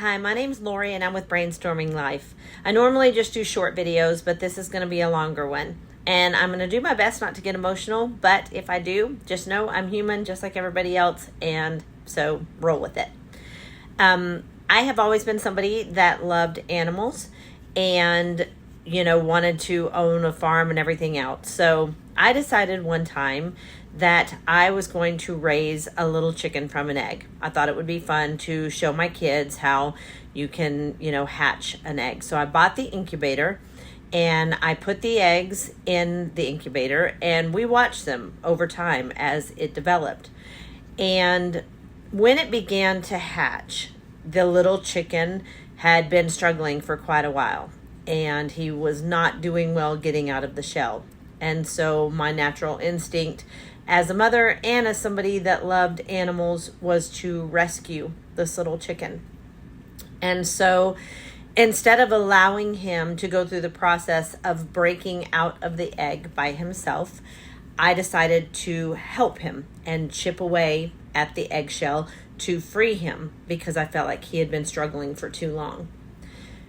Hi, my name's Lori and I'm with Brainstorming Life. I normally just do short videos, but this is going to be a longer one. And I'm going to do my best not to get emotional, but if I do, just know I'm human just like everybody else, and so roll with it. I have always been somebody that loved animals and, wanted to own a farm and everything else. So I decided one time that I was going to raise a little chicken from an egg. I thought it would be fun to show my kids how you can, hatch an egg. So I bought the incubator and I put the eggs in the incubator and we watched them over time as it developed. And when it began to hatch, the little chicken had been struggling for quite a while and he was not doing well getting out of the shell. And so my natural instinct as a mother and as somebody that loved animals was to rescue this little chicken. And so instead of allowing him to go through the process of breaking out of the egg by himself, I decided to help him and chip away at the eggshell to free him because I felt like he had been struggling for too long.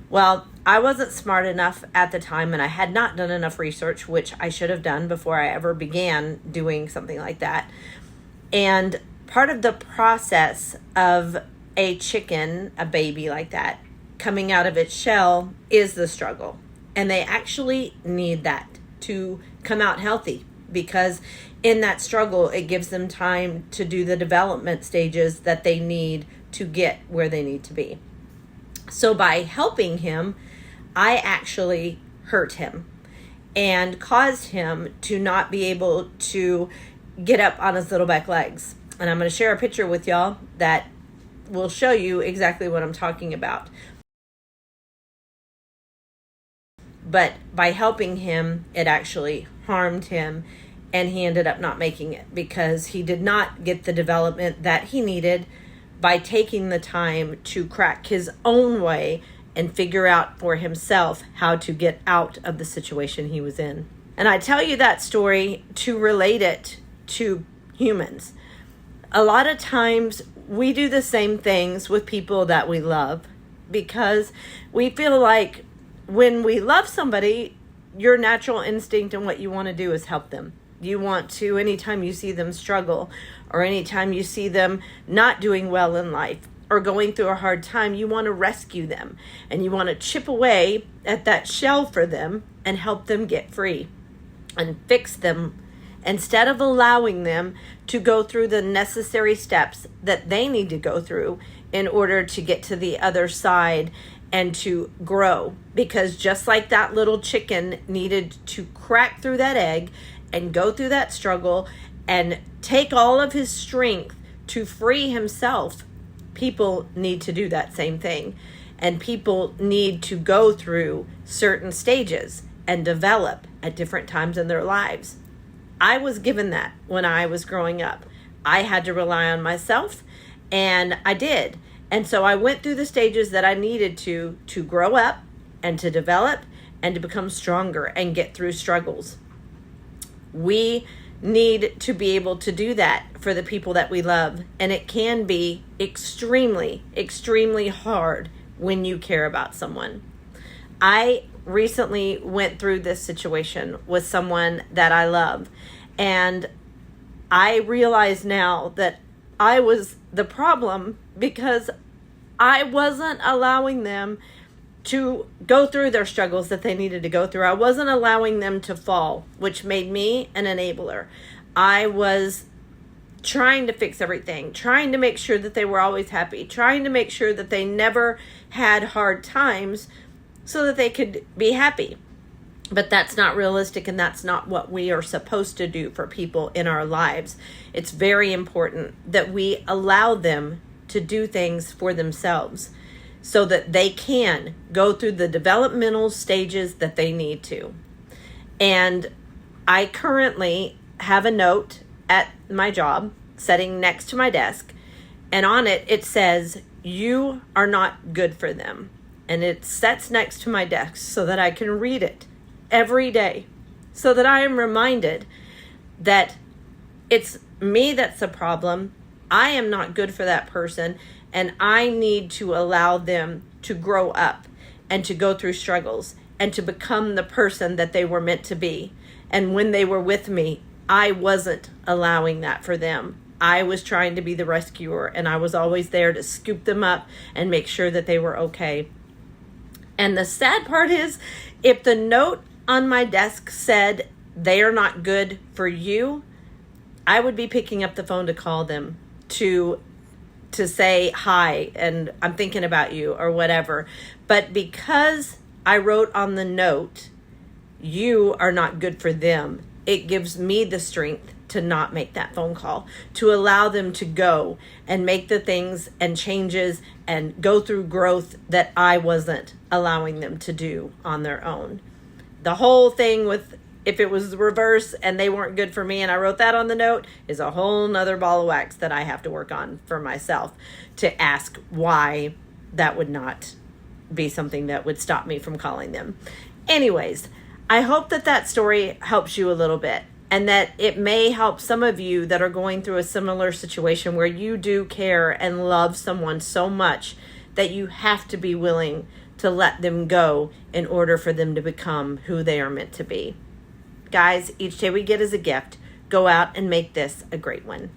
Well, I wasn't smart enough at the time and I had not done enough research, which I should have done before I ever began doing something like that. And part of the process of a chicken, a baby like that, coming out of its shell is the struggle. And they actually need that to come out healthy because in that struggle, it gives them time to do the development stages that they need to get where they need to be. So by helping him, I actually hurt him and caused him to not be able to get up on his little back legs. And I'm going to share a picture with y'all that will show you exactly what I'm talking about. But by helping him, it actually harmed him and he ended up not making it because he did not get the development that he needed by taking the time to crack his own way and figure out for himself how to get out of the situation he was in. And I tell you that story to relate it to humans. A lot of times we do the same things with people that we love because we feel like when we love somebody, your natural instinct and what you want to do is help them. You want to, anytime you see them struggle or anytime you see them not doing well in life or going through a hard time, you want to rescue them and you want to chip away at that shell for them and help them get free and fix them instead of allowing them to go through the necessary steps that they need to go through in order to get to the other side and to grow. Because just like that little chicken needed to crack through that egg and go through that struggle and take all of his strength to free himself, people need to do that same thing. And people need to go through certain stages and develop at different times in their lives. I was given that when I was growing up. I had to rely on myself, and I did. And so I went through the stages that I needed to grow up and to develop and to become stronger and get through struggles. We need to be able to do that for the people that we love. And it can be extremely, extremely hard when you care about someone. I recently went through this situation with someone that I love. And I realize now that I was the problem because I wasn't allowing them to go through their struggles that they needed to go through. I wasn't allowing them to fall, which made me an enabler. I was trying to fix everything, trying to make sure that they were always happy, trying to make sure that they never had hard times so that they could be happy. But that's not realistic, and that's not what we are supposed to do for people in our lives. It's very important that we allow them to do things for themselves so that they can go through the developmental stages that they need to. And I currently have a note at my job sitting next to my desk, and on it, it says, "You are not good for them." And it sits next to my desk so that I can read it every day, so that I am reminded that it's me that's the problem. I am not good for that person, and I need to allow them to grow up and to go through struggles and to become the person that they were meant to be. And when they were with me, I wasn't allowing that for them. I was trying to be the rescuer, and I was always there to scoop them up and make sure that they were okay. And the sad part is, if the note on my desk said, they are not good for you, I would be picking up the phone to call them, to say hi and I'm thinking about you or whatever. But because I wrote on the note, you are not good for them, it gives me the strength to not make that phone call, to allow them to go and make the things and changes and go through growth that I wasn't allowing them to do on their own. The whole thing with, if it was the reverse and they weren't good for me and I wrote that on the note, is a whole nother ball of wax that I have to work on for myself, to ask why that would not be something that would stop me from calling them. Anyways, I hope that story helps you a little bit, and that it may help some of you that are going through a similar situation where you do care and love someone so much that you have to be willing to let them go in order for them to become who they are meant to be. Guys, each day we get is a gift. Go out and make this a great one.